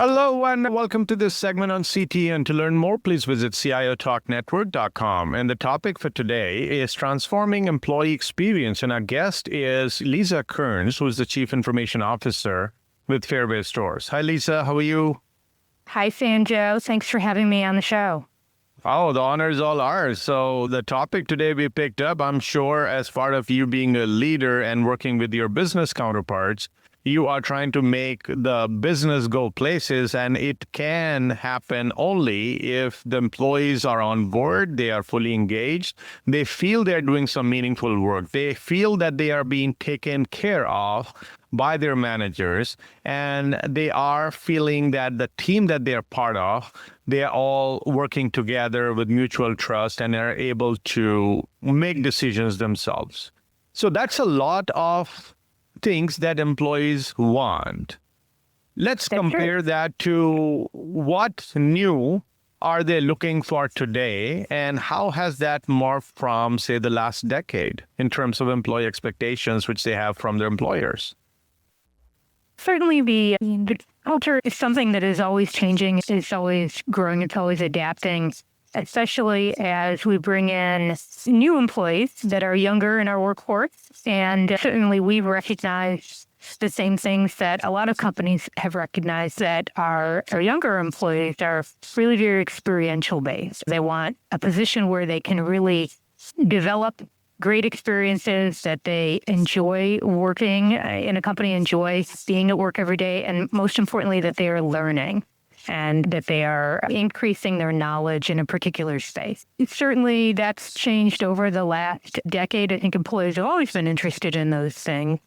Hello and welcome to this segment on CTN. To learn more, please visit ciotalknetwork.com. And the topic for today is transforming employee experience. And our guest is Lisa Kerns, who is the Chief Information Officer with Fareway Stores. Hi, Lisa. How are you? Hi, Sanjog. Thanks for having me on the show. Oh, the honor is all ours. So the topic today we picked up, I'm sure, as part of you being a leader and working with your business counterparts, you are trying to make the business go places, and it can happen only if the employees are on board, they are fully engaged, they feel they're doing some meaningful work, they feel that they are being taken care of by their managers, and they are feeling that the team that they're part of, they are all working together with mutual trust and are able to make decisions themselves. So that's a lot of things that employees want. Let's compare that to what new are they looking for today, and how has that morphed from, say, the last decade in terms of employee expectations which they have from their employers? Certainly the culture is something that is always changing, it's always growing, it's always adapting, especially as we bring in new employees that are younger in our workforce. And certainly we've recognized the same things that a lot of companies have recognized, that our younger employees are really very experiential based. They want a position where they can really develop great experiences, that they enjoy working in a company, enjoy being at work every day, and most importantly, that they are learning and that they are increasing their knowledge in a particular space. Certainly, that's changed over the last decade. I think employees have always been interested in those things,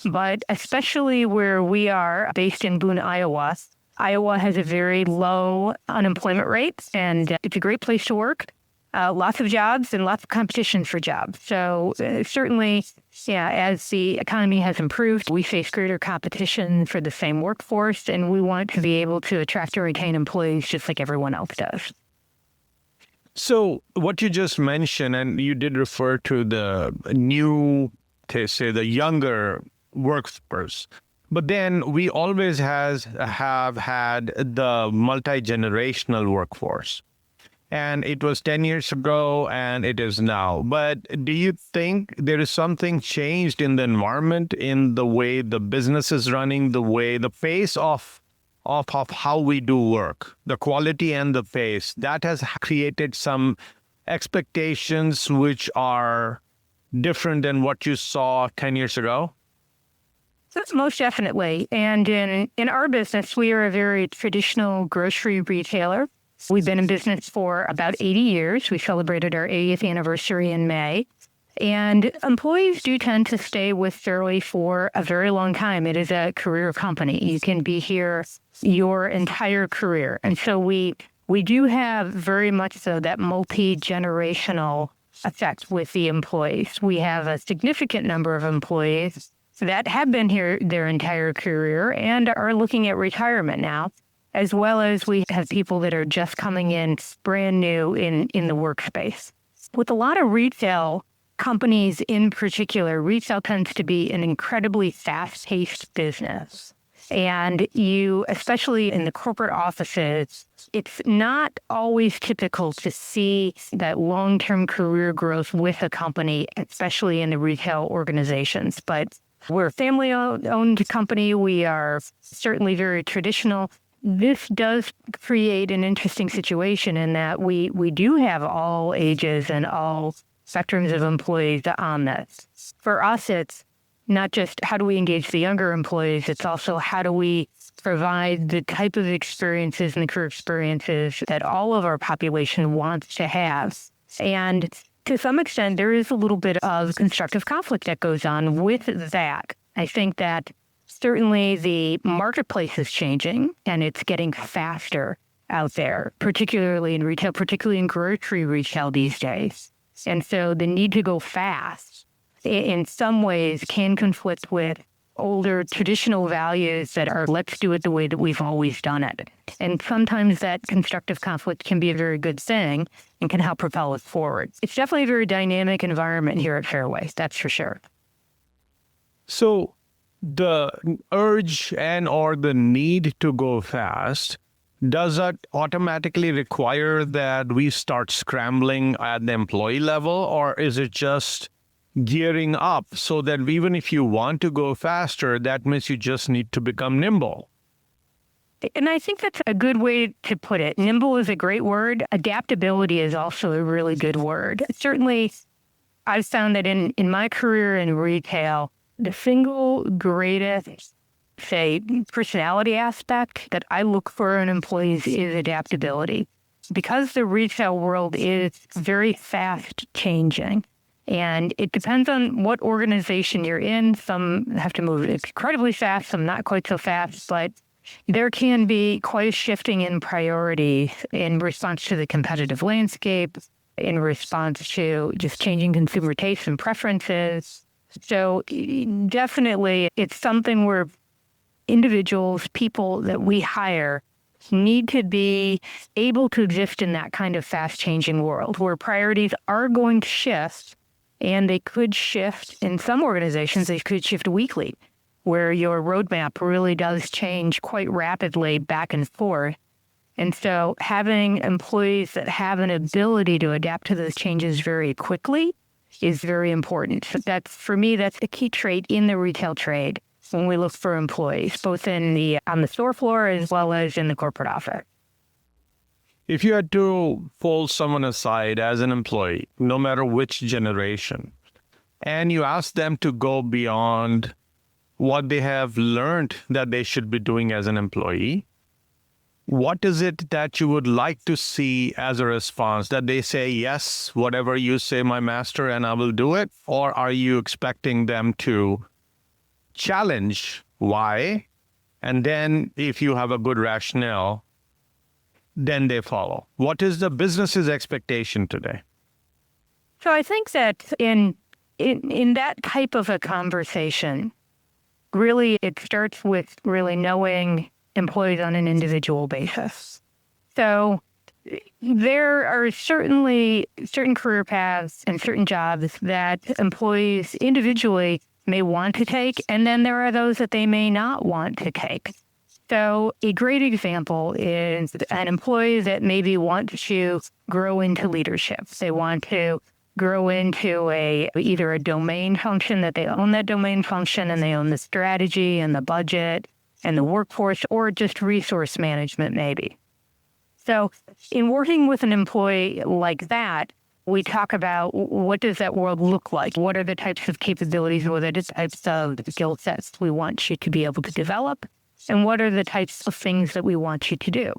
but especially where we are based in Boone, Iowa. Iowa has a very low unemployment rate, and it's a great place to work. Lots of jobs and lots of competition for jobs. So certainly, as the economy has improved, we face greater competition for the same workforce, and we want to be able to attract and retain employees just like everyone else does. So what you just mentioned, and you did refer to the new, say, the younger workforce, but then we always have had the multi-generational workforce. And it was 10 years ago, and it is now. But do you think there is something changed in the environment, in the way the business is running, the way the pace of how we do work, the quality and the pace, that has created some expectations which are different than what you saw 10 years ago? That's most definitely. And in our business, we are a very traditional grocery retailer. We've been in business for about 80 years. We celebrated our 80th anniversary in May. And employees do tend to stay with Fareway for a very long time. It is a career company. You can be here your entire career. And so we do have very much so that multi-generational effect with the employees. We have a significant number of employees that have been here their entire career and are looking at retirement now, as well as we have people that are just coming in brand new in the workspace. With a lot of retail companies in particular, retail tends to be an incredibly fast-paced business. And you, especially in the corporate offices, it's not always typical to see that long-term career growth with a company, especially in the retail organizations. But we're a family-owned company. We are certainly very traditional. This does create an interesting situation in that we do have all ages and all spectrums of employees on this. For us, it's not just how do we engage the younger employees, it's also how do we provide the type of experiences and the career experiences that all of our population wants to have. And to some extent, there is a little bit of constructive conflict that goes on with that. I think that certainly the marketplace is changing, and it's getting faster out there, particularly in retail, particularly in grocery retail these days. And so the need to go fast in some ways can conflict with older traditional values that are, let's do it the way that we've always done it. And sometimes that constructive conflict can be a very good thing and can help propel us forward. It's definitely a very dynamic environment here at Fareway, that's for sure. So the urge and or the need to go fast, does that automatically require that we start scrambling at the employee level, or is it just gearing up so that even if you want to go faster, that means you just need to become nimble? And I think that's a good way to put it. Nimble is a great word. Adaptability is also a really good word. Certainly, I've found that in my career in retail, the single greatest, say, personality aspect that I look for in employees is adaptability. Because the retail world is very fast changing, and it depends on what organization you're in. Some have to move incredibly fast, some not quite so fast, but there can be quite a shifting in priority in response to the competitive landscape, in response to just changing consumer tastes and preferences. So definitely it's something where individuals, people that we hire, need to be able to exist in that kind of fast-changing world where priorities are going to shift, and they could shift in some organizations, they could shift weekly, where your roadmap really does change quite rapidly back and forth. And so having employees that have an ability to adapt to those changes very quickly is very important. So for me, that's a key trait in the retail trade when we look for employees, both on the store floor as well as in the corporate office. If you had to pull someone aside as an employee, no matter which generation, and you ask them to go beyond what they have learned that they should be doing as an employee, what is it that you would like to see as a response? That they say, yes, whatever you say, my master, and I will do it? Or are you expecting them to challenge why? And then if you have a good rationale, then they follow. What is the business's expectation today? So I think that in that type of a conversation, really, it starts with really knowing employees on an individual basis. So there are certainly certain career paths and certain jobs that employees individually may want to take, and then there are those that they may not want to take. So a great example is an employee that maybe wants to grow into leadership. They want to grow into either a domain function, that they own that domain function and they own the strategy and the budget and the workforce, or just resource management maybe. So in working with an employee like that, we talk about what does that world look like? What are the types of capabilities or the types of skill sets we want you to be able to develop? And what are the types of things that we want you to do?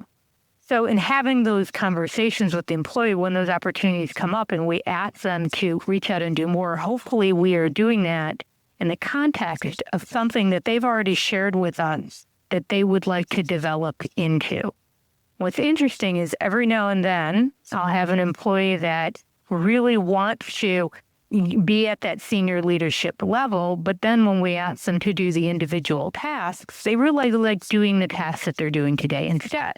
So in having those conversations with the employee, when those opportunities come up and we ask them to reach out and do more, hopefully we are doing that in the context of something that they've already shared with us that they would like to develop into. What's interesting is every now and then I'll have an employee that really wants to be at that senior leadership level, but then when we ask them to do the individual tasks, they really like doing the tasks that they're doing today instead.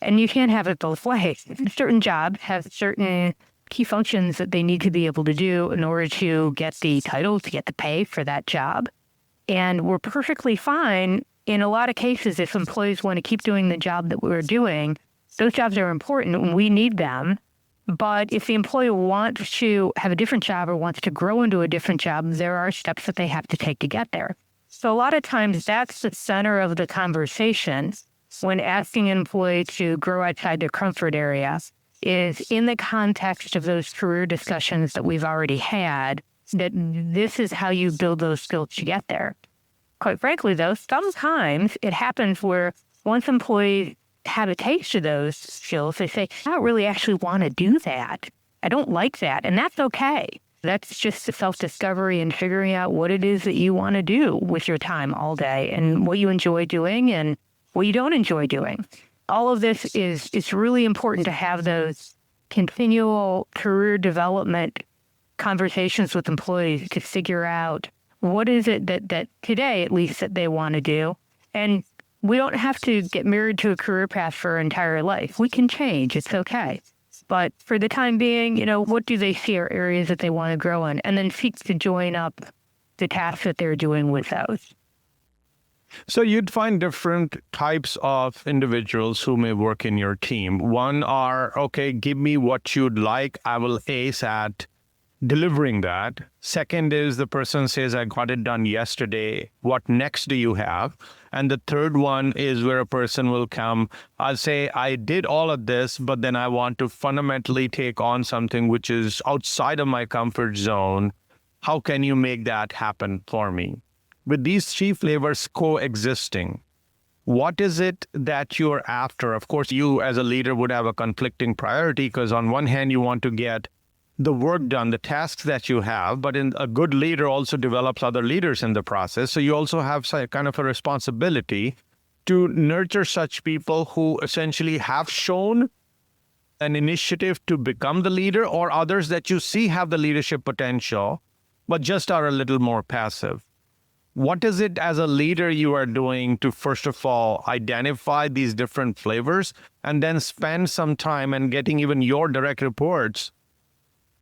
And you can't have it both ways. Certain jobs have certain key functions that they need to be able to do in order to get the title, to get the pay for that job. And we're perfectly fine in a lot of cases if employees want to keep doing the job that we're doing. Those jobs are important and we need them. But if the employee wants to have a different job or wants to grow into a different job, there are steps that they have to take to get there. So a lot of times that's the center of the conversation when asking an employee to grow outside their comfort area, is in the context of those career discussions that we've already had, that this is how you build those skills to get there. Quite frankly, though, sometimes it happens where once employees have a taste of those skills, they say, I don't really actually want to do that. I don't like that. And that's okay. That's just the self-discovery and figuring out what it is that you want to do with your time all day and what you enjoy doing and what you don't enjoy doing. All of this it's really important to have those continual career development conversations with employees to figure out what is it that today, at least, that they want to do. And we don't have to get married to a career path for our entire life. We can change. It's okay. But for the time being, what do they see are areas that they want to grow in? And then seek to join up the tasks that they're doing with those. So you'd find different types of individuals who may work in your team. One are, okay, give me what you'd like. I will ace at delivering that. Second is the person says, I got it done yesterday. What next do you have? And the third one is where a person will come, I'll say, I did all of this, but then I want to fundamentally take on something which is outside of my comfort zone. How can you make that happen for me? With these three flavors coexisting, what is it that you're after? Of course, you as a leader would have a conflicting priority because on one hand, you want to get the work done, the tasks that you have, but a good leader also develops other leaders in the process. So you also have kind of a responsibility to nurture such people who essentially have shown an initiative to become the leader, or others that you see have the leadership potential, but just are a little more passive. What is it as a leader you are doing to, first of all, identify these different flavors and then spend some time and getting even your direct reports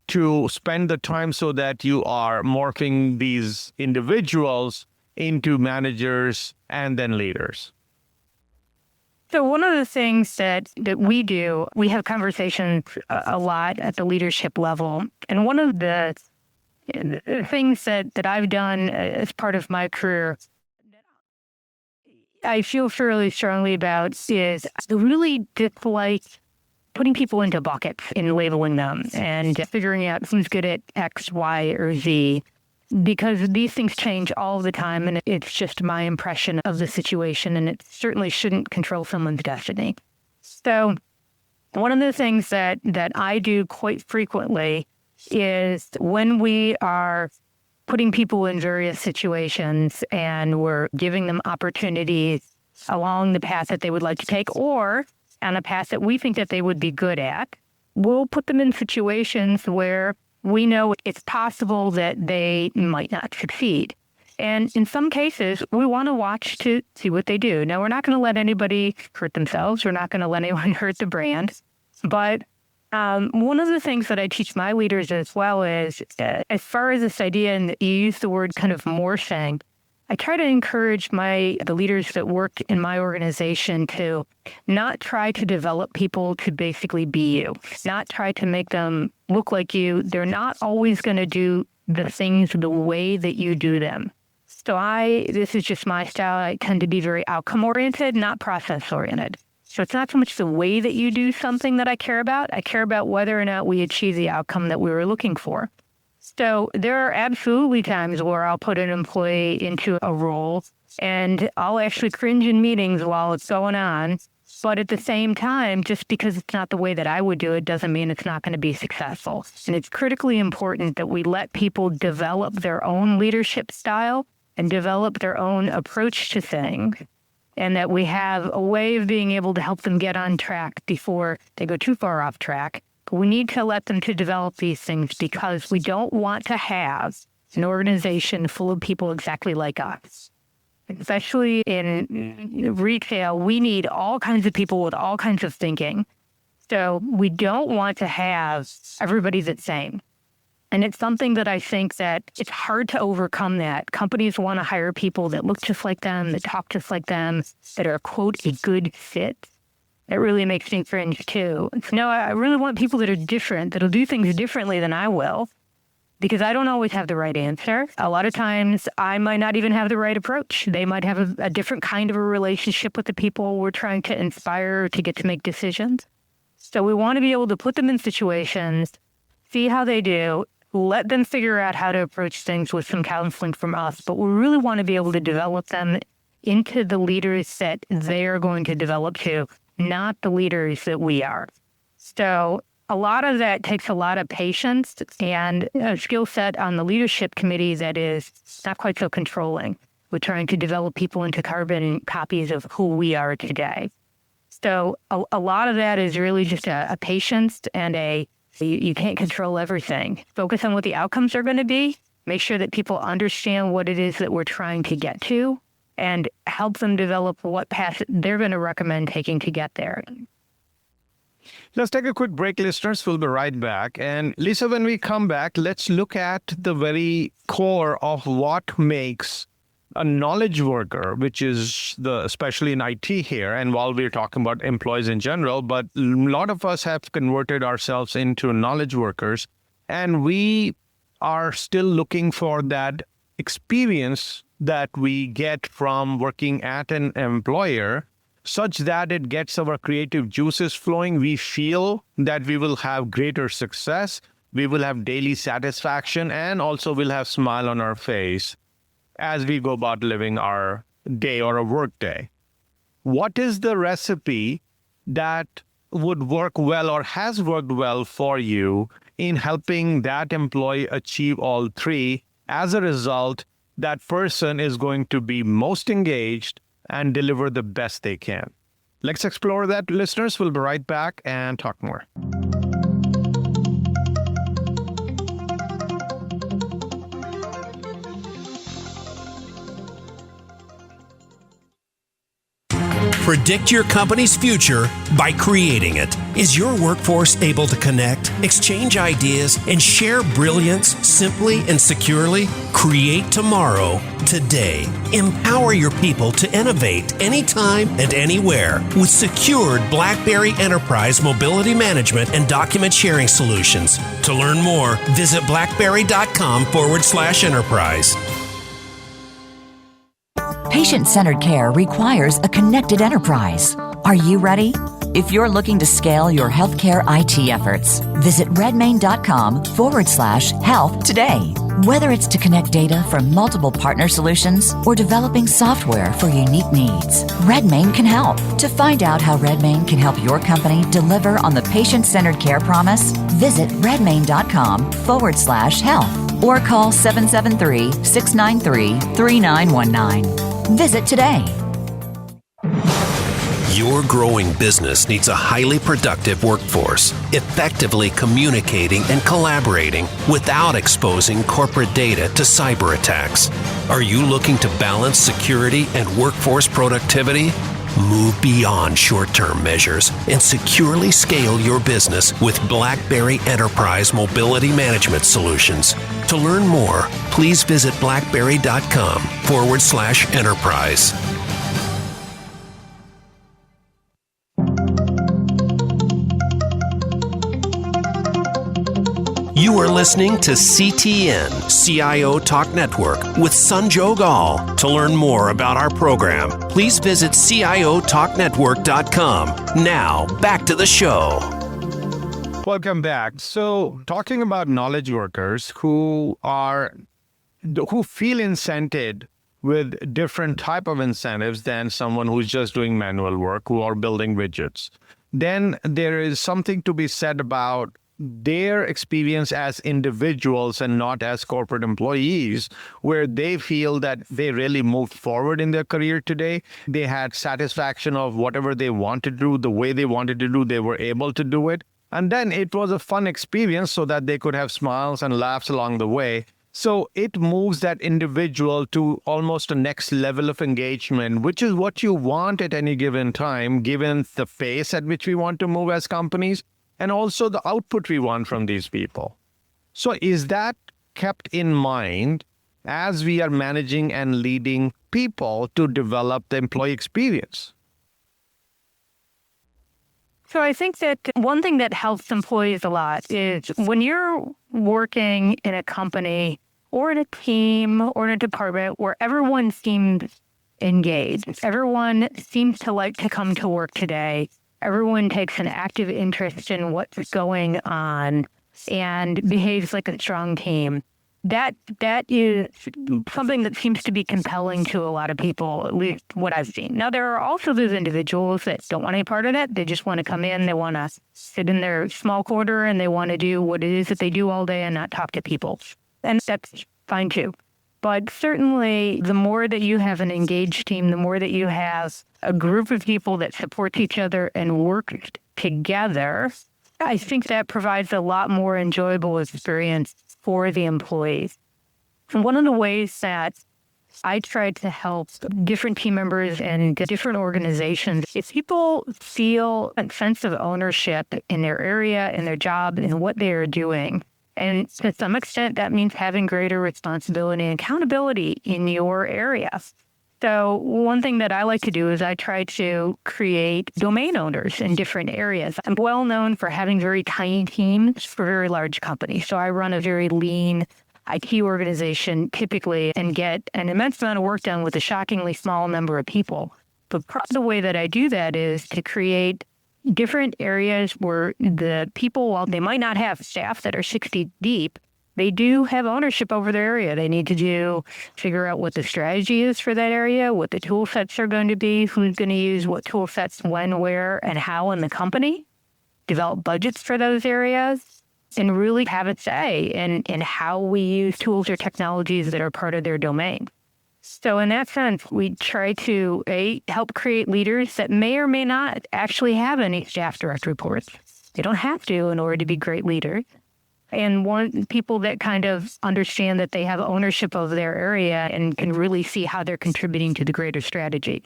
to spend the time so that you are morphing these individuals into managers and then leaders? So one of the things that we do, we have conversations a lot at the leadership level. And one of the things that I've done as part of my career, I feel fairly strongly about, is I really dislike putting people into buckets and labeling them and figuring out who's good at X, Y, or Z, because these things change all the time, and it's just my impression of the situation, and it certainly shouldn't control someone's destiny. So one of the things that I do quite frequently is when we are putting people in various situations and we're giving them opportunities along the path that they would like to take, or on a path that we think that they would be good at, we'll put them in situations where we know it's possible that they might not succeed. And in some cases, we want to watch to see what they do. Now, we're not going to let anybody hurt themselves. We're not going to let anyone hurt the brand. But one of the things that I teach my leaders as well is, as far as this idea, and you use the word kind of morphing, I try to encourage the leaders that work in my organization to not try to develop people to basically be you, not try to make them look like you. They're not always going to do the things the way that you do them. So this is just my style. I tend to be very outcome-oriented, not process-oriented. So it's not so much the way that you do something that I care about. I care about whether or not we achieve the outcome that we were looking for. So there are absolutely times where I'll put an employee into a role and I'll actually cringe in meetings while it's going on. But at the same time, just because it's not the way that I would do it doesn't mean it's not going to be successful. And it's critically important that we let people develop their own leadership style and develop their own approach to things, and that we have a way of being able to help them get on track before they go too far off track. But we need to let them to develop these things because we don't want to have an organization full of people exactly like us. Especially in retail, we need all kinds of people with all kinds of thinking. So we don't want to have everybody the same. And it's something that I think that it's hard to overcome that. Companies want to hire people that look just like them, that talk just like them, that are, quote, a good fit. It really makes me cringe, too. No, I really want people that are different, that'll do things differently than I will, because I don't always have the right answer. A lot of times, I might not even have the right approach. They might have a different kind of a relationship with the people we're trying to inspire to get to make decisions. So we want to be able to put them in situations, see how they do, let them figure out how to approach things with some counseling from us. But we really want to be able to develop them into the leaders that they're going to develop to, not the leaders that we are. So a lot of that takes a lot of patience and a skill set on the leadership committee that is not quite so controlling. We're trying to develop people into carbon copies of who we are today. So a lot of that is really just a patience and you can't control everything. Focus on what the outcomes are going to be. Make sure that people understand what it is that we're trying to get to, and help them develop what path they're going to recommend taking to get there. Let's take a quick break, listeners. We'll be right back. And Lisa, when we come back, let's look at the very core of what makes A knowledge worker, which is especially in IT here, and while we're talking about employees in general, but a lot of us have converted ourselves into knowledge workers, and we are still looking for that experience that we get from working at an employer, such that it gets our creative juices flowing. We feel that we will have greater success, we will have daily satisfaction, and also we'll have smile on our face as we go about living our day or a work day. What is the recipe that would work well or has worked well for you in helping that employee achieve all three? As a result, that person is going to be most engaged and deliver the best they can. Let's explore that, listeners. We'll be right back and talk more. Predict your company's future by creating it. Is your workforce able to connect, exchange ideas, and share brilliance simply and securely? Create tomorrow, today. Empower your people to innovate anytime and anywhere with secured BlackBerry Enterprise mobility management and document sharing solutions. To learn more, visit blackberry.com/enterprise. Patient-centered care requires a connected enterprise. Are you ready? If you're looking to scale your healthcare IT efforts, visit redmain.com/health today. Whether it's to connect data from multiple partner solutions or developing software for unique needs, Redmain can help. To find out how Redmain can help your company deliver on the patient-centered care promise, visit redmain.com/health or call 773-693-3919. Visit today. Your growing business needs a highly productive workforce, effectively communicating and collaborating without exposing corporate data to cyber attacks. Are you looking to balance security and workforce productivity? Move beyond short-term measures and securely scale your business with BlackBerry Enterprise Mobility Management Solutions. To learn more, please visit blackberry.com/enterprise. You are listening to CTN, CIO Talk Network, with Sanjog Aul. To learn more about our program, please visit CIOTalkNetwork.com. Now, back to the show. Welcome back. So, talking about knowledge workers who feel incented with different type of incentives than someone who's just doing manual work, who are building widgets. Then there is something to be said about their experience as individuals and not as corporate employees, where they feel that they really moved forward in their career today. They had satisfaction of whatever they wanted to do, the way they wanted to do, they were able to do it. And then it was a fun experience so that they could have smiles and laughs along the way. So it moves that individual to almost a next level of engagement, which is what you want at any given time, given the pace at which we want to move as companies, and also the output we want from these people. So is that kept in mind as we are managing and leading people to develop the employee experience? So I think that one thing that helps employees a lot is when you're working in a company or in a team or in a department where everyone seems engaged, everyone seems to like to come to work today, everyone takes an active interest in what's going on and behaves like a strong team. That is something that seems to be compelling to a lot of people, at least what I've seen. Now, there are also those individuals that don't want any part of that. They just want to come in, they want to sit in their small quarter, and they want to do what it is that they do all day and not talk to people. And that's fine too. But certainly, the more that you have an engaged team, the more that you have a group of people that support each other and work together, I think that provides a lot more enjoyable experience for the employees. And one of the ways that I try to help different team members and different organizations is people feel a sense of ownership in their area, in their job, and what they are doing. And to some extent, that means having greater responsibility and accountability in your area. So one thing that I like to do is I try to create domain owners in different areas. I'm well known for having very tiny teams for very large companies. So I run a very lean IT organization typically and get an immense amount of work done with a shockingly small number of people. But part of the way that I do that is to create different areas where the people, while they might not have staff that are 60 deep, they do have ownership over their area. They need to figure out what the strategy is for that area, what the tool sets are going to be, who's going to use what tool sets, when, where, and how in the company, develop budgets for those areas, and really have a say in how we use tools or technologies that are part of their domain. So in that sense, we try to help create leaders that may or may not actually have any staff direct reports. They don't have to in order to be great leaders. And want people that kind of understand that they have ownership of their area and can really see how they're contributing to the greater strategy.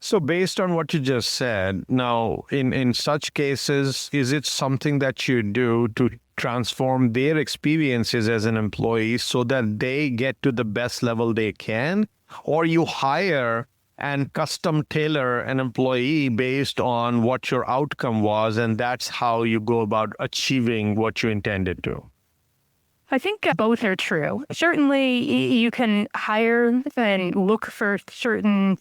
So based on what you just said, now in such cases, is it something that you do to transform their experiences as an employee so that they get to the best level they can? Or you hire and custom tailor an employee based on what your outcome was, and that's how you go about achieving what you intended to? I think both are true. Certainly, you can hire and look for certain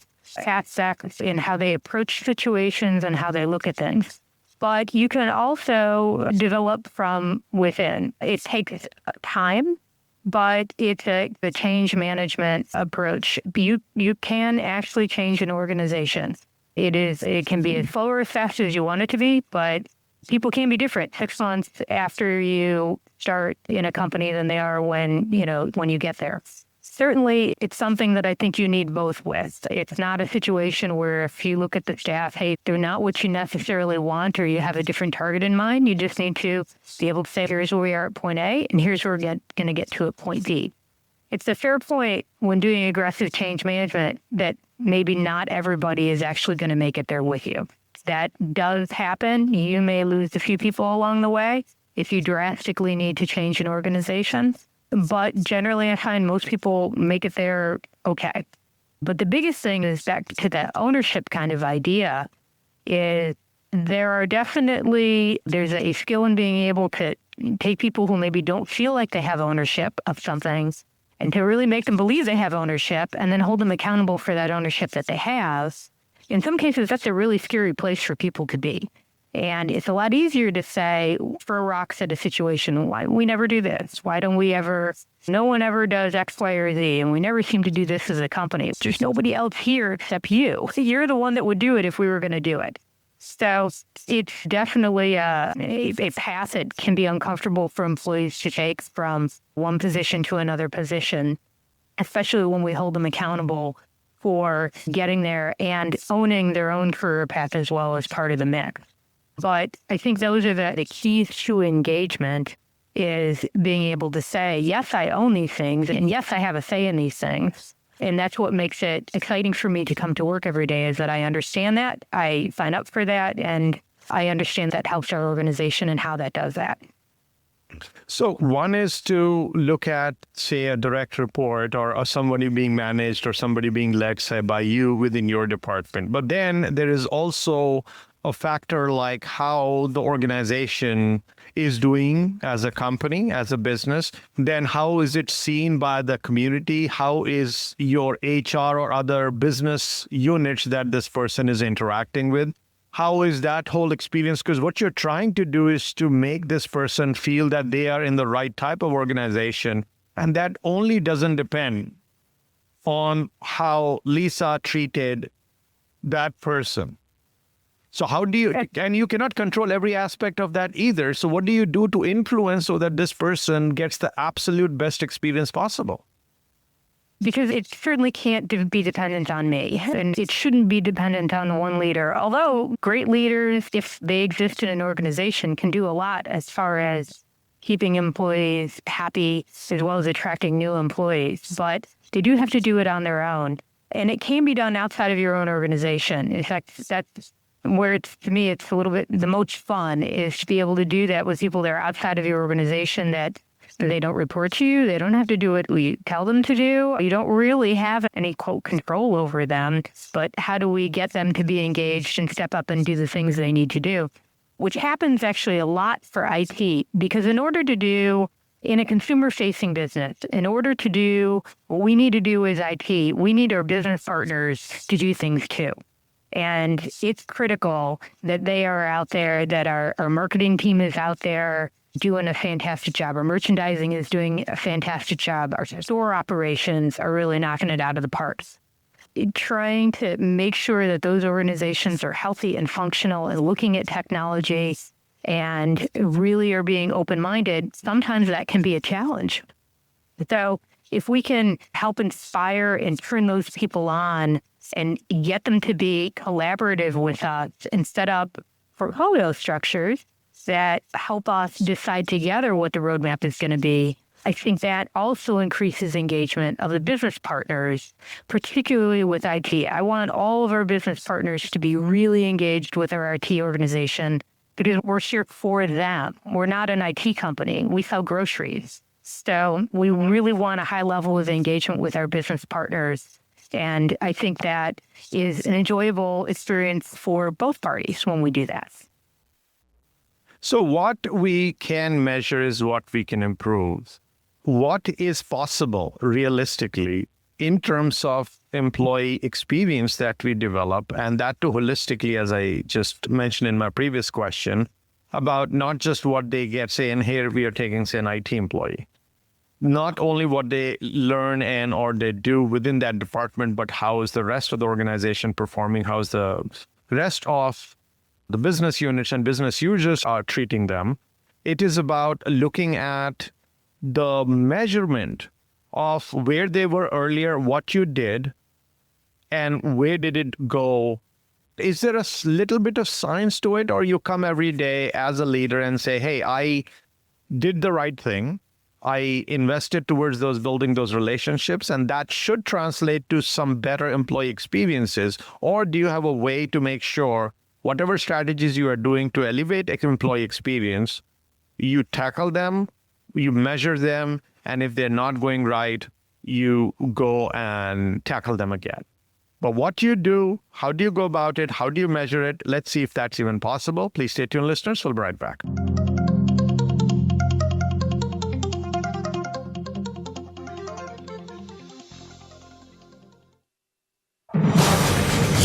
aspects in how they approach situations and how they look at things. But you can also develop from within. It takes time, but it's a change management approach. You can actually change an organization. It can be as slow or as fast as you want it to be, but people can be different 6 months after you start in a company than they are when you get there. Certainly, it's something that I think you need both with. It's not a situation where if you look at the staff, hey, they're not what you necessarily want or you have a different target in mind. You just need to be able to say, here's where we are at point A and here's where we're going to get to at point B. It's a fair point when doing aggressive change management that maybe not everybody is actually going to make it there with you. That does happen. You may lose a few people along the way if you drastically need to change an organization. But generally, I find most people make it there okay. But the biggest thing is back to that ownership kind of idea is there's a skill in being able to take people who maybe don't feel like they have ownership of something and to really make them believe they have ownership and then hold them accountable for that ownership that they have. In some cases, that's a really scary place for people to be. And it's a lot easier to say, throw rocks at a situation. Why we never do this? Why don't we ever? No one ever does X, Y, or Z, and we never seem to do this as a company. There's nobody else here except you. You're the one that would do it if we were going to do it. So it's definitely a path that can be uncomfortable for employees to take from one position to another position, especially when we hold them accountable for getting there and owning their own career path as well as part of the mix. But I think those are the keys to engagement is being able to say, yes, I own these things, and yes, I have a say in these things. And that's what makes it exciting for me to come to work every day is that I understand that, I sign up for that, and I understand that helps our organization and how that does that. So one is to look at, say, a direct report or somebody being managed or somebody being led, say, by you within your department. But then there is also a factor like how the organization is doing as a company, as a business. Then how is it seen by the community? How is your HR or other business units that this person is interacting with? How is that whole experience? Because what you're trying to do is to make this person feel that they are in the right type of organization. And that only doesn't depend on how Lisa treated that person. So how do you, and you cannot control every aspect of that either. So what do you do to influence so that this person gets the absolute best experience possible? Because it certainly can't be dependent on me, and it shouldn't be dependent on one leader. Although great leaders, if they exist in an organization, can do a lot as far as keeping employees happy as well as attracting new employees. But they do have to do it on their own. And it can be done outside of your own organization. In fact, that's Where to me, it's a little bit the most fun is to be able to do that with people that are outside of your organization that they don't report to you. They don't have to do what we tell them to do. You don't really have any, quote, control over them. But how do we get them to be engaged and step up and do the things they need to do? Which happens actually a lot for IT, because in order to do in a consumer-facing business, in order to do what we need to do as IT, we need our business partners to do things too. And it's critical that they are out there, that our marketing team is out there doing a fantastic job. Our merchandising is doing a fantastic job. Our store operations are really knocking it out of the park. Trying to make sure that those organizations are healthy and functional and looking at technology and really are being open-minded, sometimes that can be a challenge. So if we can help inspire and turn those people on and get them to be collaborative with us and set up portfolio structures that help us decide together what the roadmap is going to be, I think that also increases engagement of the business partners, particularly with IT. I want all of our business partners to be really engaged with our IT organization because we're here for them. We're not an IT company. We sell groceries. So we really want a high level of engagement with our business partners. And I think that is an enjoyable experience for both parties when we do that. So what we can measure is what we can improve. What is possible realistically in terms of employee experience that we develop, and that too holistically, as I just mentioned in my previous question, about not just what they get, say, and here we are taking, say, an IT employee. Not only what they learn and or they do within that department, but how is the rest of the organization performing? How is the rest of the business units and business users are treating them? It is about looking at the measurement of where they were earlier, what you did, and where did it go. Is there a little bit of science to it, or you come every day as a leader and say, hey, I did the right thing. I invested towards those building those relationships, and that should translate to some better employee experiences? Or do you have a way to make sure whatever strategies you are doing to elevate employee experience, you tackle them, you measure them, and if they're not going right, you go and tackle them again? But what you do, how do you go about it? How do you measure it? Let's see if that's even possible. Please stay tuned, listeners. We'll be right back.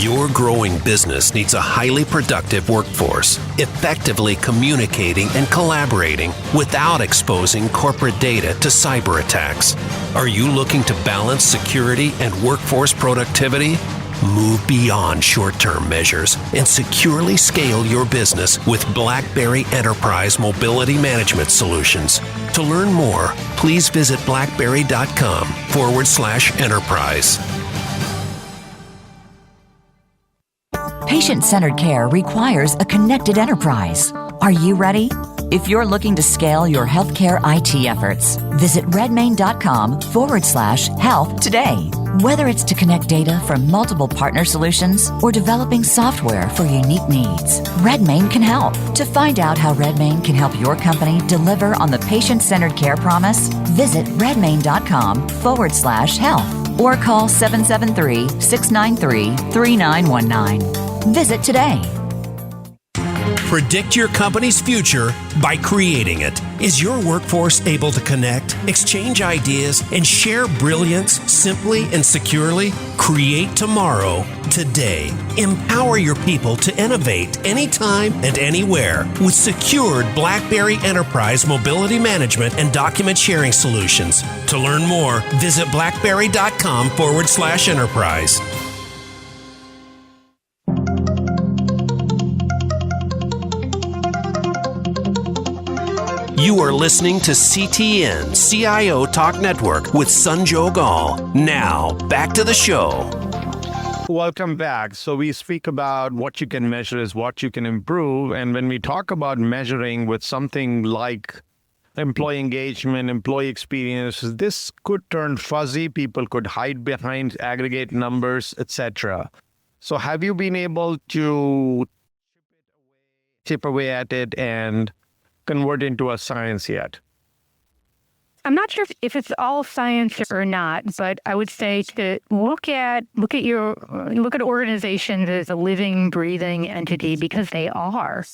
Your growing business needs a highly productive workforce, effectively communicating and collaborating without exposing corporate data to cyber attacks. Are you looking to balance security and workforce productivity? Move beyond short-term measures and securely scale your business with BlackBerry Enterprise Mobility Management Solutions. To learn more, please visit blackberry.com/enterprise. Patient-centered care requires a connected enterprise. Are you ready? If you're looking to scale your healthcare IT efforts, visit redmain.com/health today. Whether it's to connect data from multiple partner solutions or developing software for unique needs, Redmain can help. To find out how Redmain can help your company deliver on the patient-centered care promise, visit redmain.com/health or call 773-693-3919. Visit today. Predict your company's future by creating it. Is your workforce able to connect, exchange ideas, and share brilliance simply and securely? Create tomorrow, today. Empower your people to innovate anytime and anywhere with secured BlackBerry Enterprise Mobility Management and Document Sharing Solutions. To learn more, visit blackberry.com/enterprise. You are listening to CTN CIO Talk Network with Sanjog Aul. Now, back to the show. Welcome back. So we speak about what you can measure is what you can improve. And when we talk about measuring with something like employee engagement, employee experience, this could turn fuzzy. People could hide behind aggregate numbers, etc. So have you been able to chip away at it and convert into a science yet? I'm not sure if it's all science or not, but I would say to look at organizations as a living, breathing entity, because they are.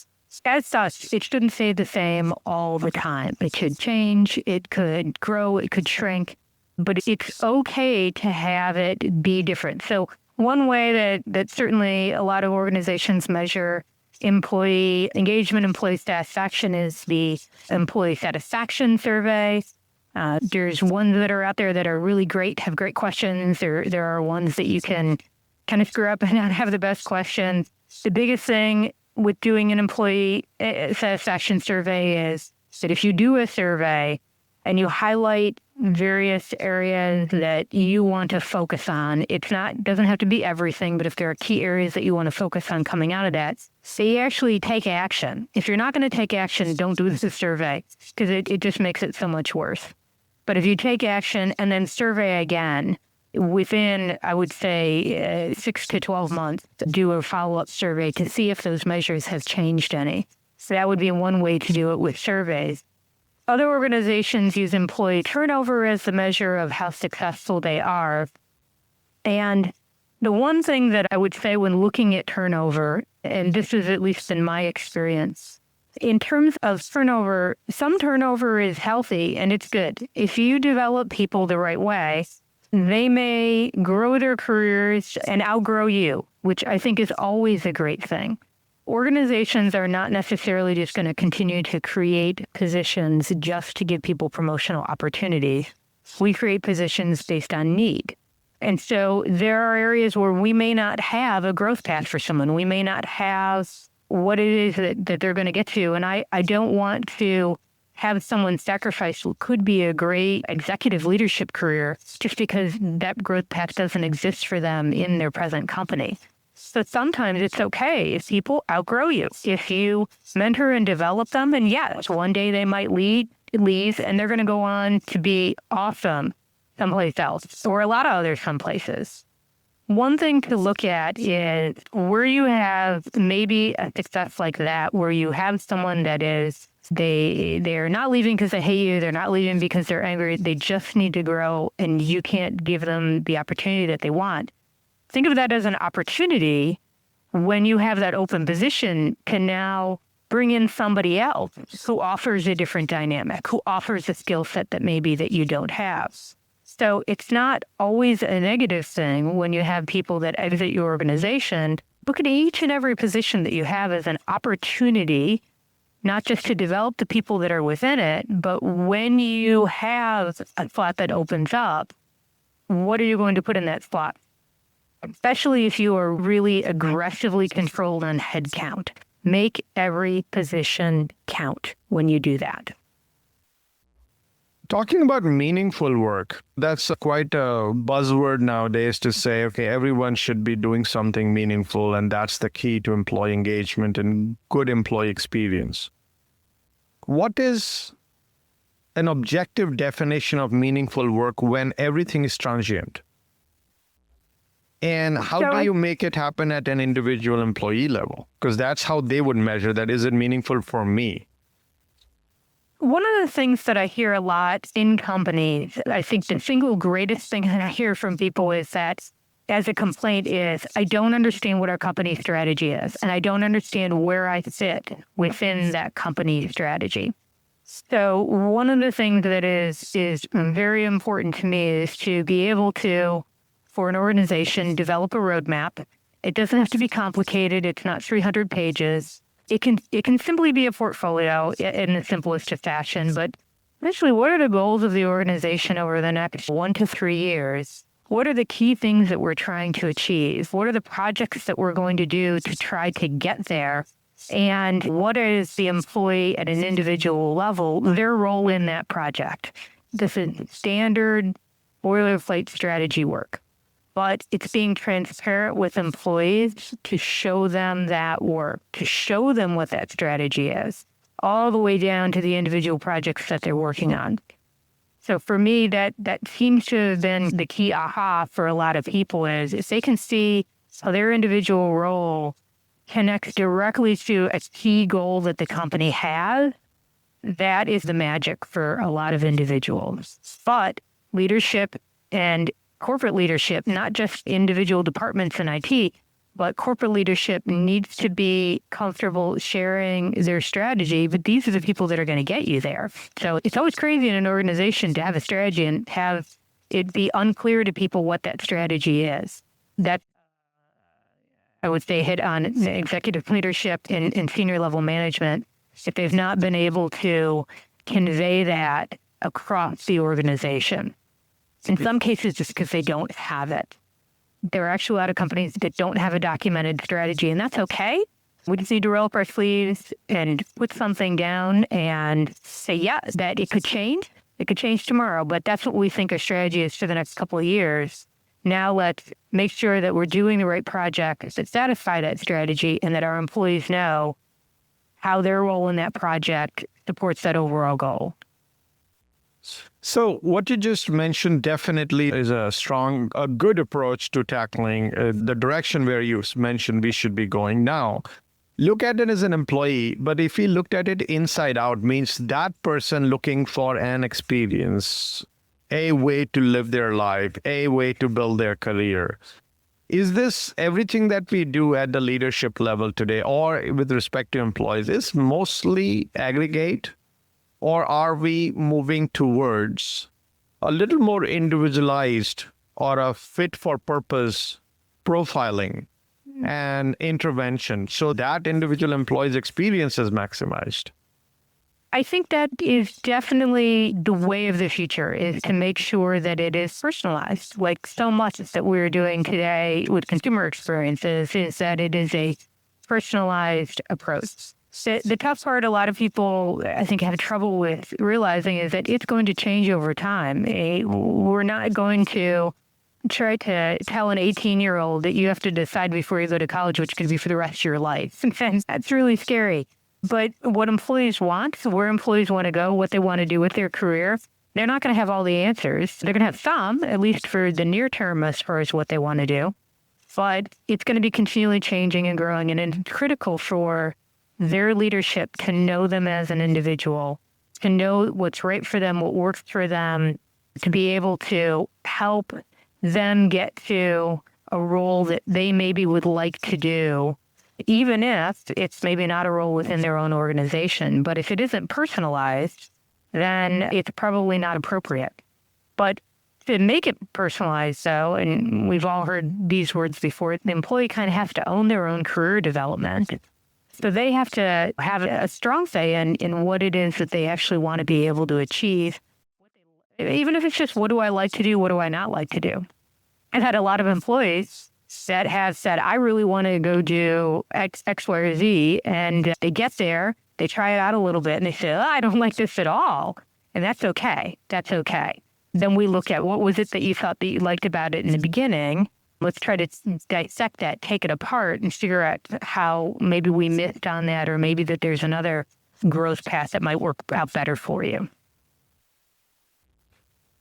As such, it shouldn't stay the same all the time. It could change, it could grow, it could shrink, but it's okay to have it be different. So one way that certainly a lot of organizations measure employee engagement, employee satisfaction is the employee satisfaction survey. There's ones that are out there that are really great, have great questions. There are ones that you can kind of screw up and not have the best questions. The biggest thing with doing an employee satisfaction survey is that if you do a survey and you highlight various areas that you want to focus on, doesn't have to be everything, but if there are key areas that you want to focus on coming out of that, say actually take action. If you're not going to take action, don't do the survey, because it just makes it so much worse. But if you take action and then survey again, within, I would say, 6 to 12 months, do a follow-up survey to see if those measures have changed any. So that would be one way to do it with surveys. Other organizations use employee turnover as the measure of how successful they are. And the one thing that I would say when looking at turnover, and this is at least in my experience, in terms of turnover, some turnover is healthy and it's good. If you develop people the right way, they may grow their careers and outgrow you, which I think is always a great thing. Organizations are not necessarily just going to continue to create positions just to give people promotional opportunities. We create positions based on need. And so there are areas where we may not have a growth path for someone. We may not have what it is that they're going to get to. And I don't want to have someone sacrifice what could be a great executive leadership career just because that growth path doesn't exist for them in their present company. So sometimes it's okay if people outgrow you. If you mentor and develop them, and yes, one day they might leave, and they're going to go on to be awesome someplace else, or a lot of other some places. One thing to look at is where you have maybe a success like that, where you have someone that is, they're not leaving because they hate you, they're not leaving because they're angry, they just need to grow, and you can't give them the opportunity that they want. Think of that as an opportunity when you have that open position to now bring in somebody else who offers a different dynamic, who offers a skill set that maybe that you don't have. So it's not always a negative thing when you have people that exit your organization. Look at each and every position that you have as an opportunity, not just to develop the people that are within it, but when you have a slot that opens up, what are you going to put in that slot? Especially if you are really aggressively controlled on headcount. Make every position count when you do that. Talking about meaningful work, that's quite a buzzword nowadays to say, okay, everyone should be doing something meaningful, and that's the key to employee engagement and good employee experience. What is an objective definition of meaningful work when everything is transient? And how do you make it happen at an individual employee level? Because that's how they would measure that. Is it meaningful for me? One of the things that I hear a lot in companies, I think the single greatest thing that I hear from people is that as a complaint is, I don't understand what our company strategy is, and I don't understand where I fit within that company strategy. So one of the things that is very important to me is to be able to, for an organization, develop a roadmap. It doesn't have to be complicated. It's not 300 pages. It can simply be a portfolio in the simplest of fashion, but essentially, what are the goals of the organization over the next 1 to 3 years? What are the key things that we're trying to achieve? What are the projects that we're going to do to try to get there? And what is the employee at an individual level, their role in that project? This is standard boilerplate strategy work. But it's being transparent with employees to show them that work, to show them what that strategy is, all the way down to the individual projects that they're working on. So for me, that seems to have been the key aha for a lot of people is if they can see how their individual role connects directly to a key goal that the company has, that is the magic for a lot of individuals. But leadership and corporate leadership, not just individual departments in IT, but corporate leadership needs to be comfortable sharing their strategy. But these are the people that are going to get you there. So it's always crazy in an organization to have a strategy and have it be unclear to people what that strategy is. That, I would say, hit on executive leadership and senior level management if they've not been able to convey that across the organization. In some cases, just because they don't have it. There are actually a lot of companies that don't have a documented strategy, and that's okay. We just need to roll up our sleeves and put something down and say, yeah, that it could change. It could change tomorrow, but that's what we think our strategy is for the next couple of years. Now let's make sure that we're doing the right projects that satisfy that strategy and that our employees know how their role in that project supports that overall goal. So what you just mentioned definitely is a good approach to tackling the direction where you mentioned we should be going now. Look at it as an employee, but if we looked at it inside out, means that person looking for an experience, a way to live their life, a way to build their career. Is this everything that we do at the leadership level today or with respect to employees is mostly aggregate? Or are we moving towards a little more individualized or a fit-for-purpose profiling and intervention so that individual employee's experience is maximized? I think that is definitely the way of the future, is to make sure that it is personalized. Like so much that we're doing today with consumer experiences is that it is a personalized approach. The tough part a lot of people, I think, have trouble with realizing is that it's going to change over time. We're not going to try to tell an 18-year-old that you have to decide before you go to college which could be for the rest of your life. And that's really scary. But what employees want, where employees want to go, what they want to do with their career, they're not going to have all the answers. They're going to have some, at least for the near term as far as what they want to do. But it's going to be continually changing and growing, and it's critical for their leadership to know them as an individual, to know what's right for them, what works for them, to be able to help them get to a role that they maybe would like to do, even if it's maybe not a role within their own organization. But if it isn't personalized, then it's probably not appropriate. But to make it personalized, though, and we've all heard these words before, the employee kind of has to own their own career development. So they have to have a strong say in what it is that they actually want to be able to achieve, even if it's just, what do I like to do? What do I not like to do? I've had a lot of employees that have said, I really want to go do X, Y, or Z. And they get there, they try it out a little bit, and they say, oh, I don't like this at all. And that's okay. That's okay. Then we look at what was it that you thought that you liked about it in the beginning. Let's try to dissect that, take it apart, and figure out how maybe we missed on that, or maybe that there's another growth path that might work out better for you.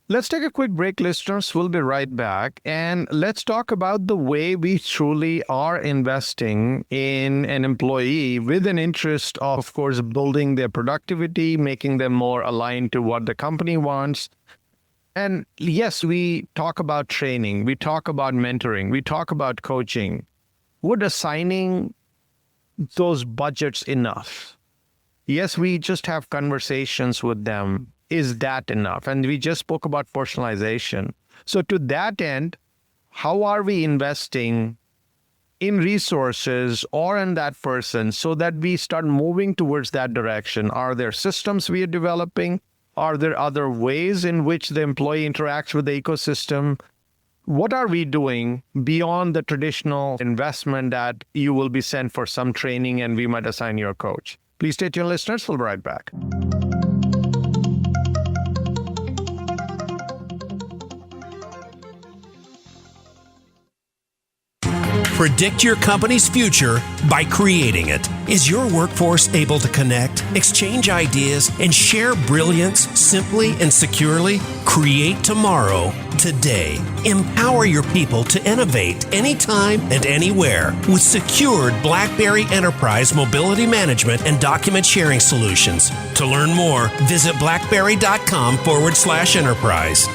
Let's take a quick break, listeners. We'll be right back. And let's talk about the way we truly are investing in an employee with an interest of course, building their productivity, making them more aligned to what the company wants. And yes, we talk about training, we talk about mentoring, we talk about coaching. Would assigning those budgets enough? Yes, we just have conversations with them. Is that enough? And we just spoke about personalization. So to that end, how are we investing in resources or in that person so that we start moving towards that direction? Are there systems we are developing? Are there other ways in which the employee interacts with the ecosystem? What are we doing beyond the traditional investment that you will be sent for some training and we might assign you a coach? Please stay tuned, listeners. We'll be right back. Predict your company's future by creating it. Is your workforce able to connect, exchange ideas, and share brilliance simply and securely? Create tomorrow, today. Empower your people to innovate anytime and anywhere with secured BlackBerry Enterprise mobility management and document sharing solutions. To learn more, visit blackberry.com/enterprise.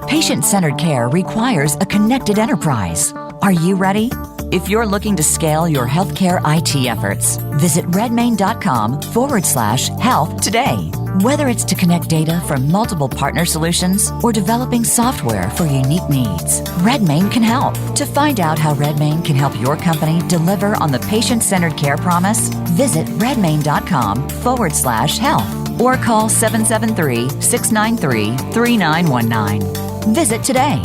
Patient-centered care requires a connected enterprise. Are you ready? If you're looking to scale your healthcare IT efforts, visit redmain.com/health today. Whether it's to connect data from multiple partner solutions or developing software for unique needs, Redmain can help. To find out how Redmain can help your company deliver on the patient-centered care promise, visit redmain.com/health or call 773-693-3919. Visit today.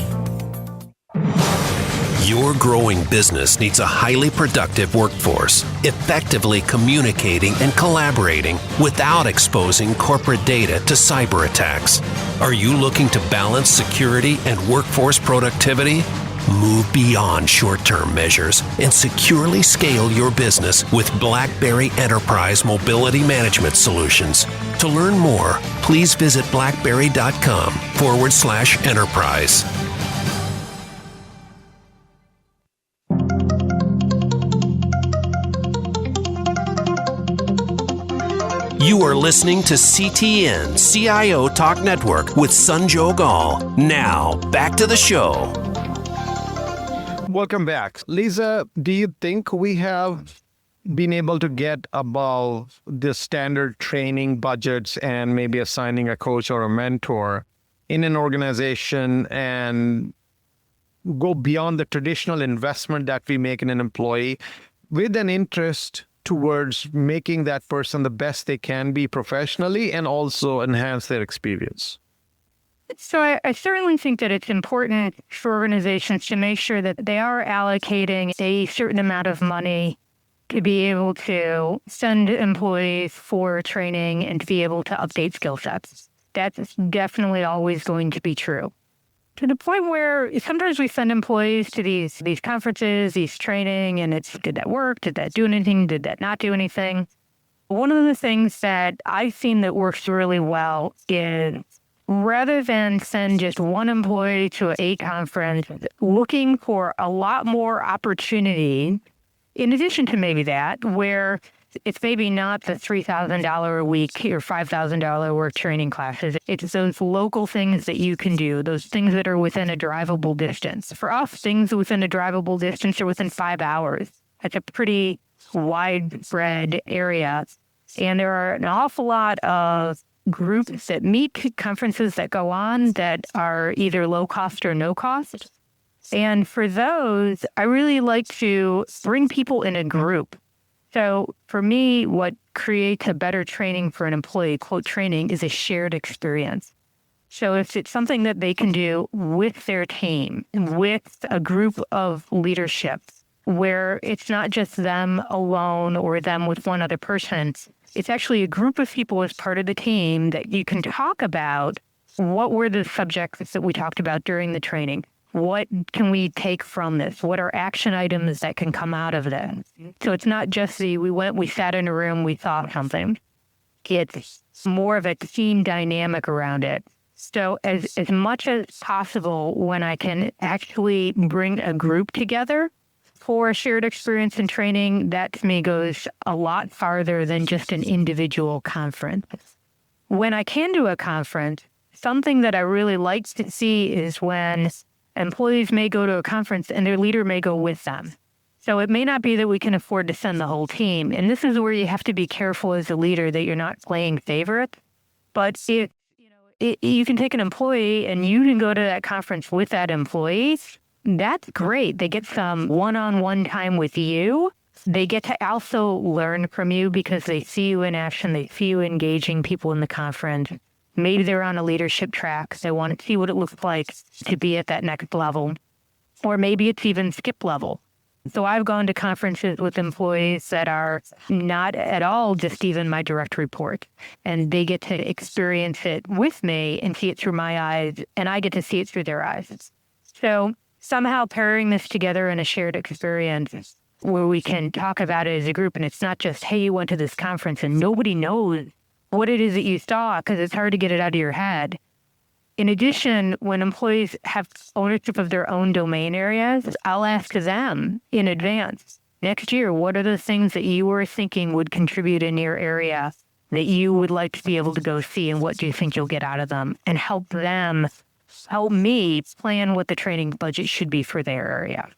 Your growing business needs a highly productive workforce, effectively communicating and collaborating without exposing corporate data to cyber attacks. Are you looking to balance security and workforce productivity? Move beyond short-term measures and securely scale your business with BlackBerry Enterprise Mobility Management Solutions. To learn more, please visit blackberry.com/enterprise. You are listening to CTN CIO Talk Network with Sanjog Aul. Now, back to the show. Welcome back. Lisa, do you think we have been able to get above the standard training budgets and maybe assigning a coach or a mentor in an organization and go beyond the traditional investment that we make in an employee with an interest towards making that person the best they can be professionally and also enhance their experience? So I certainly think that it's important for organizations to make sure that they are allocating a certain amount of money to be able to send employees for training and to be able to update skill sets. That's definitely always going to be true. To the point where sometimes we send employees to these conferences, these training, and it's, did that work? Did that do anything? Did that not do anything? One of the things that I've seen that works really well is rather than send just one employee to a conference, looking for a lot more opportunity, in addition to maybe that, where it's maybe not the $3,000 a week or $5,000 work training classes. It's those local things that you can do, those things that are within a drivable distance. For us, things within a drivable distance are within 5 hours. That's a pretty widespread area. And there are an awful lot of groups that meet, conferences that go on that are either low cost or no cost. And for those, I really like to bring people in a group. So for me, what creates a better training for an employee, quote, training, is a shared experience. So if it's something that they can do with their team, with a group of leadership, where it's not just them alone or them with one other person, it's actually a group of people as part of the team that you can talk about what were the subjects that we talked about during the training. What can we take from this? What are action items that can come out of this? So it's not just we sat in a room, we thought something. It's more of a team dynamic around it. So as much as possible, when I can actually bring a group together for a shared experience and training, that to me goes a lot farther than just an individual conference. When I can do a conference, something that I really like to see is when employees may go to a conference and their leader may go with them. So it may not be that we can afford to send the whole team. And this is where you have to be careful as a leader that you're not playing favorite. But if you can take an employee and you can go to that conference with that employee, that's great. They get some one-on-one time with you. They get to also learn from you because they see you in action. They see you engaging people in the conference. Maybe they're on a leadership track. They want to see what it looks like to be at that next level. Or maybe it's even skip level. So I've gone to conferences with employees that are not at all just even my direct report. And they get to experience it with me and see it through my eyes, and I get to see it through their eyes. So somehow pairing this together in a shared experience where we can talk about it as a group. And it's not just, hey, you went to this conference and nobody knows what it is that you saw because it's hard to get it out of your head. In addition, when employees have ownership of their own domain areas, I'll ask them in advance, next year, what are the things that you were thinking would contribute in your area that you would like to be able to go see, and what do you think you'll get out of them? And help me plan what the training budget should be for their area.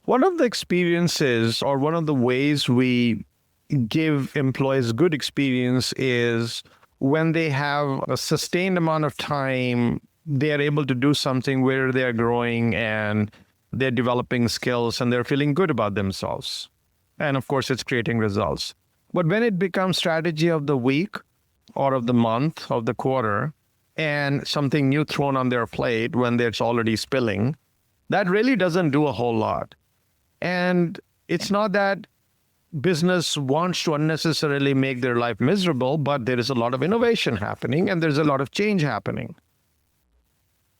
One of the experiences or one of the ways we give employees good experience is when they have a sustained amount of time, they are able to do something where they're growing and they're developing skills and they're feeling good about themselves. And of course, it's creating results. But when it becomes strategy of the week or of the month, of the quarter, and something new thrown on their plate when it's already spilling, that really doesn't do a whole lot. And it's not that business wants to unnecessarily make their life miserable, but there is a lot of innovation happening and there's a lot of change happening.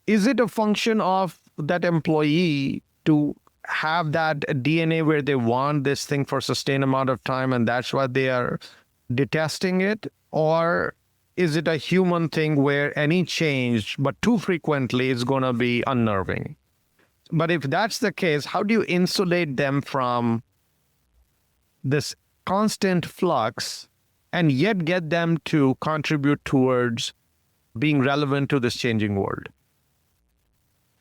Is it a function of that employee to have that DNA where they want this thing for a sustained amount of time and that's why they are detesting it? Or is it a human thing where any change, but too frequently, is going to be unnerving? But if that's the case, how do you insulate them from this constant flux and yet get them to contribute towards being relevant to this changing world?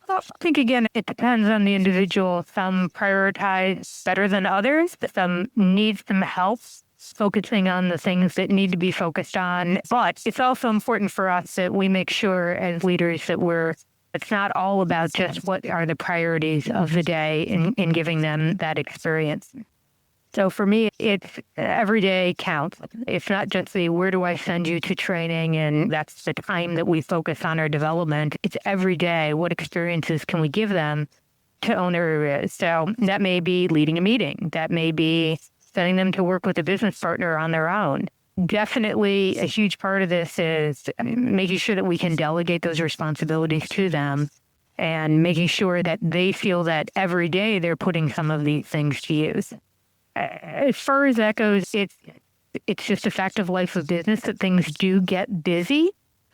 I think, again, it depends on the individual. Some prioritize better than others, but some need some help focusing on the things that need to be focused on. But it's also important for us that we make sure as leaders that it's not all about just what are the priorities of the day in giving them that experience. So for me, it's every day counts. It's not just where do I send you to training and that's the time that we focus on our development. It's every day, what experiences can we give them to own their areas? So that may be leading a meeting. That may be sending them to work with a business partner on their own. Definitely a huge part of this is making sure that we can delegate those responsibilities to them and making sure that they feel that every day they're putting some of these things to use. As far as that goes, it's just a fact of life of business that things do get busy.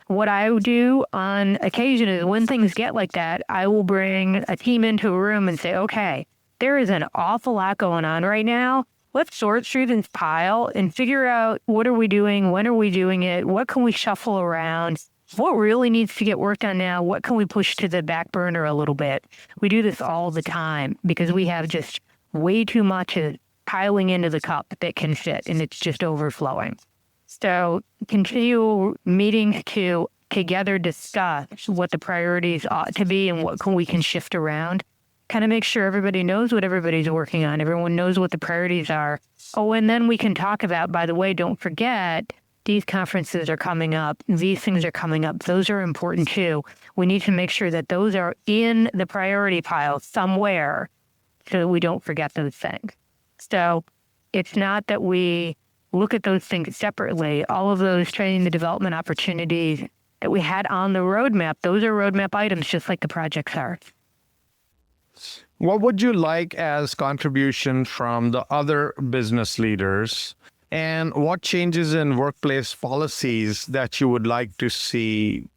What I would do on occasion is when things get like that, I will bring a team into a room and say, okay, there is an awful lot going on right now. Let's sort through this pile and figure out what are we doing, when are we doing it, what can we shuffle around, what really needs to get worked on now, what can we push to the back burner a little bit. We do this all the time because we have just way too much piling into the cup that can fit, and it's just overflowing. So continue meetings to together discuss what the priorities ought to be and what we can shift around. Kind of make sure everybody knows what everybody's working on. Everyone knows what the priorities are. Oh, and then we can talk about, by the way, don't forget, these conferences are coming up. These things are coming up. Those are important too. We need to make sure that those are in the priority pile somewhere so that we don't forget those things. So it's not that we look at those things separately. All of those training and development opportunities that we had on the roadmap, those are roadmap items just like the projects are. What would you like as contribution from the other business leaders? And what changes in workplace policies that you would like to see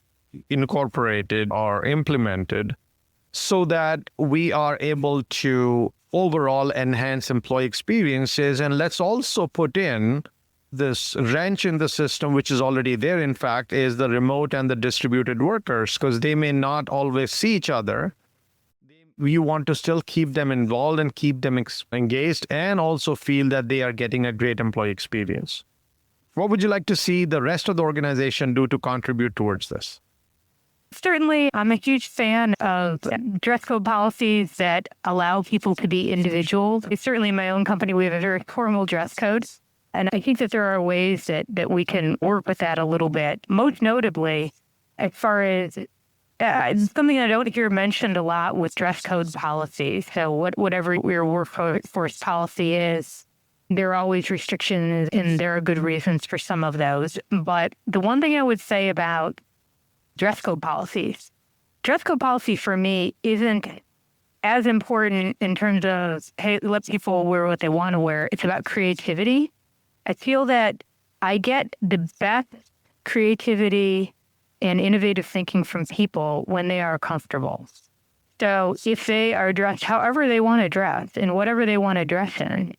incorporated or implemented so that we are able to overall enhance employee experiences? And let's also put in this wrench in the system, which is already there, in fact, is the remote and the distributed workers, because they may not always see each other. We want to still keep them involved and keep them engaged and also feel that they are getting a great employee experience. What would you like to see the rest of the organization do to contribute towards this? Certainly, I'm a huge fan of dress code policies that allow people to be individuals. Certainly in my own company, we have a very formal dress code. And I think that there are ways that we can work with that a little bit. Most notably, as far as something I don't hear mentioned a lot with dress code policies. So whatever your workforce policy is, there are always restrictions and there are good reasons for some of those. But the one thing I would say about dress code policies dress code policy for me isn't as important in terms of, hey, let people wear what they want to wear. It's about creativity. I feel that I get the best creativity and innovative thinking from people when they are comfortable. So if they are dressed however they want to dress and whatever they want to dress in,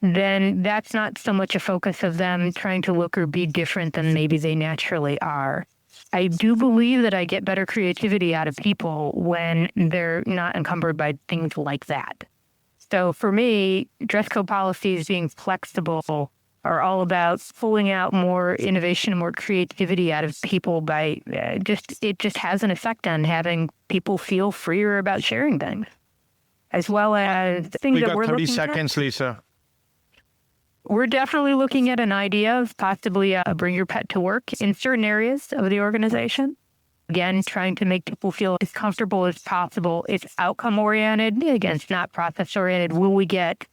then that's not so much a focus of them trying to look or be different than maybe they naturally are. I do believe that I get better creativity out of people when they're not encumbered by things like that. So for me, dress code policies being flexible are all about pulling out more innovation and more creativity out of people by it just has an effect on having people feel freer about sharing things, as well as things We that got we're 30 looking seconds, Lisa. We're definitely looking at an idea of possibly bring your pet to work in certain areas of the organization. Again, trying to make people feel as comfortable as possible. It's outcome oriented. Again, it's not process oriented. Will we get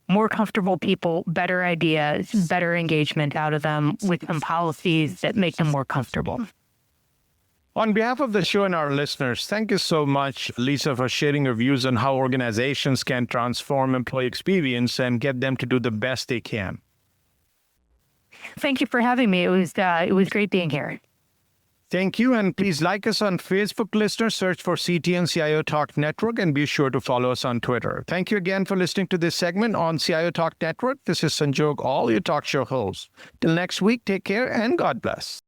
more comfortable people, better ideas, better engagement out of them with some policies that make them more comfortable? On behalf of the show and our listeners, thank you so much, Lisa, for sharing your views on how organizations can transform employee experience and get them to do the best they can. Thank you for having me. It was great being here. Thank you, and please like us on Facebook, listeners. Search for CTN CIO Talk Network, and be sure to follow us on Twitter. Thank you again for listening to this segment on CIO Talk Network. This is Sanjog Aul, your talk show host. Till next week, take care and God bless.